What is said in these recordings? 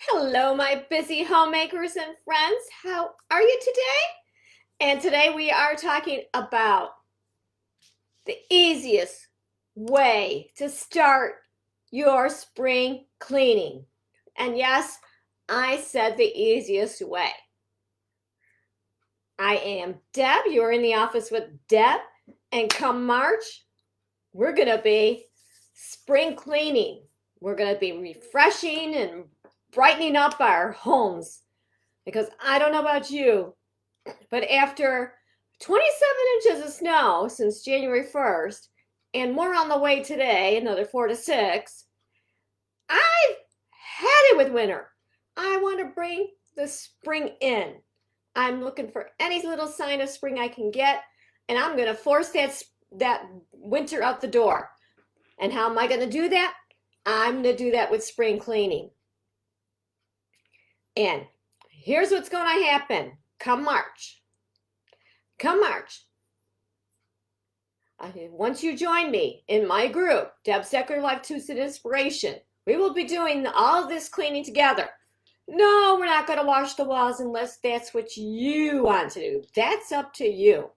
Hello, my busy homemakers and friends. How are you today? And today we are talking about the easiest way to start your spring cleaning. And yes, I said the easiest way. I am Deb. You're in the office with Deb. And come March, we're going to be spring cleaning. We're going to be refreshing and brightening up our homes. Because I don't know about you, but after 27 inches of snow since January 1st, and more on the way today, another 4 to 6, I've had it with winter. I want to bring the spring in. I'm looking for any little sign of spring I can get, and I'm going to force that winter out the door. And how am I going to do that? I'm going to do that with spring cleaning. And here's what's going to happen come March. Once you join me in my group, Deb's Decorative Life Tips and Inspiration, we will be doing all of this cleaning together. No, we're not going to wash the walls unless that's what you want to do. That's up to you.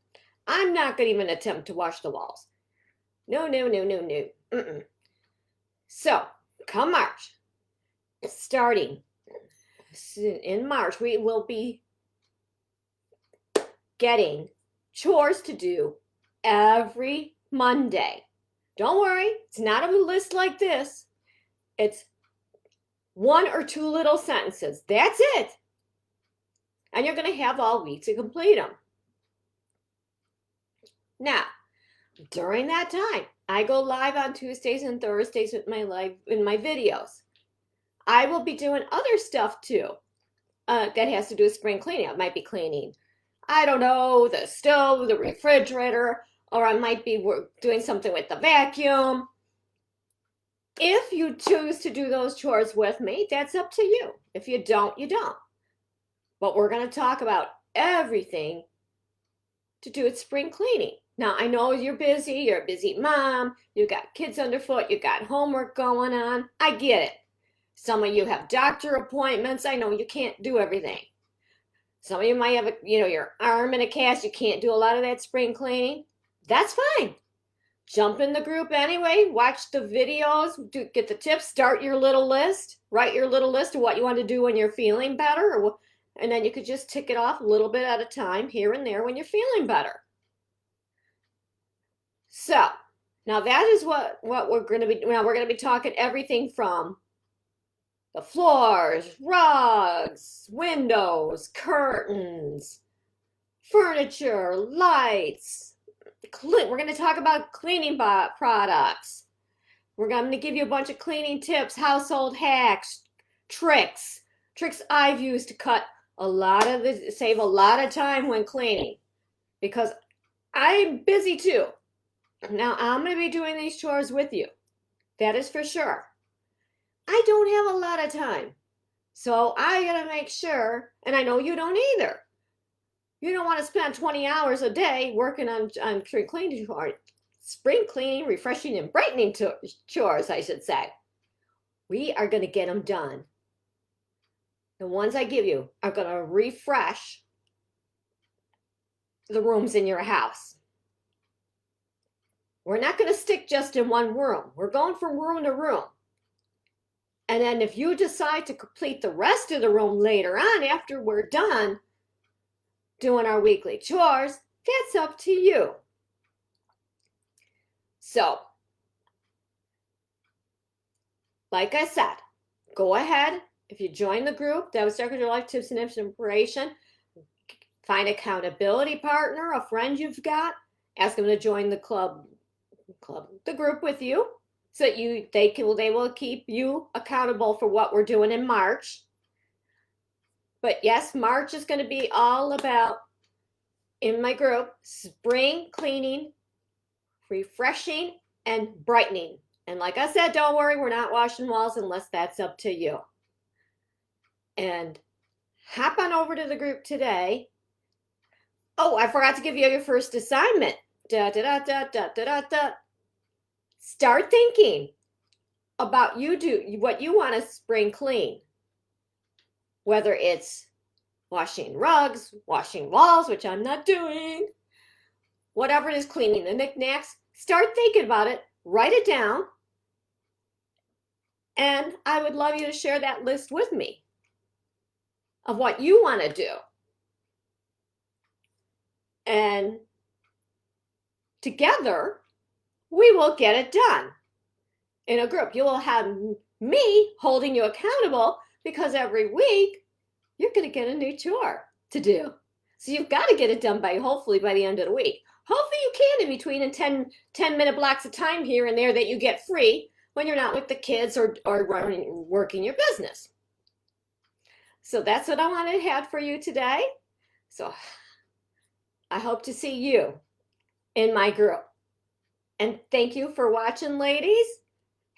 I'm not going to even attempt to wash the walls. No. So, come March, starting in March, we will be getting chores to do every Monday. Don't worry, it's not a list like this. It's 1 or 2 little sentences. That's it. And you're going to have all week to complete them. Now, during that time, I go live on Tuesdays and Thursdays with my videos. I will be doing other stuff too that has to do with spring cleaning. I might be cleaning, I don't know, the stove, the refrigerator, or I might be doing something with the vacuum. If you choose to do those chores with me, that's up to you. If you don't, you don't. But we're going to talk about everything to do with spring cleaning. Now, I know you're a busy mom, you got kids underfoot, you got homework going on. I get it. Some of you have doctor appointments. I know you can't do everything. Some of you might have your arm in a cast. You can't do a lot of that spring cleaning. That's fine. Jump in the group anyway. Watch the videos. Get the tips. Start your little list. Write your little list of what you want to do when you're feeling better. And then you could just tick it off a little bit at a time here and there when you're feeling better. So, now that is what we're going to be. Now we're going to be talking everything from the floors, rugs, windows, curtains, furniture, lights. We're going to talk about cleaning products. We're going to give you a bunch of cleaning tips, household hacks, tricks I've used to save a lot of time when cleaning, because I'm busy too. Now I'm going to be doing these chores with you. That is for sure. I don't have a lot of time. So I got to make sure, and I know you don't either. You don't want to spend 20 hours a day working on spring cleaning, refreshing, and brightening chores, I should say. We are going to get them done. The ones I give you are going to refresh the rooms in your house. We're not going to stick just in one room. We're going from room to room. And then if you decide to complete the rest of the room later on after we're done doing our weekly chores, that's up to you. So, like I said, go ahead. If you join the group, that was Decorative Life Tips and Inspiration, find an accountability partner, a friend you've got, ask them to join the the group with you, so that they will keep you accountable for what we're doing in March. But yes, March is going to be all about, in my group, spring cleaning, refreshing, and brightening. And like I said, don't worry, we're not washing walls unless that's up to you. And hop on over to the group today. Oh, I forgot to give you your first assignment. Start thinking about what you want to spring clean. whether it's washing rugs, washing walls, which I'm not doing, whatever it is, cleaning the knickknacks, start thinking about it, write it down, and I would love you to share that list with me of what you want to do. And together, we will get it done in a group. You will have me holding you accountable because every week you're going to get a new chore to do. So you've got to get it done hopefully by the end of the week. Hopefully you can in between in 10-minute blocks of time here and there that you get free when you're not with the kids or working your business. So that's what I wanted to have for you today. So I hope to see you in my group. And thank you for watching, ladies.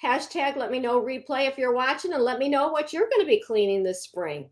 Hashtag let me know replay if you're watching, and let me know what you're going to be cleaning this spring.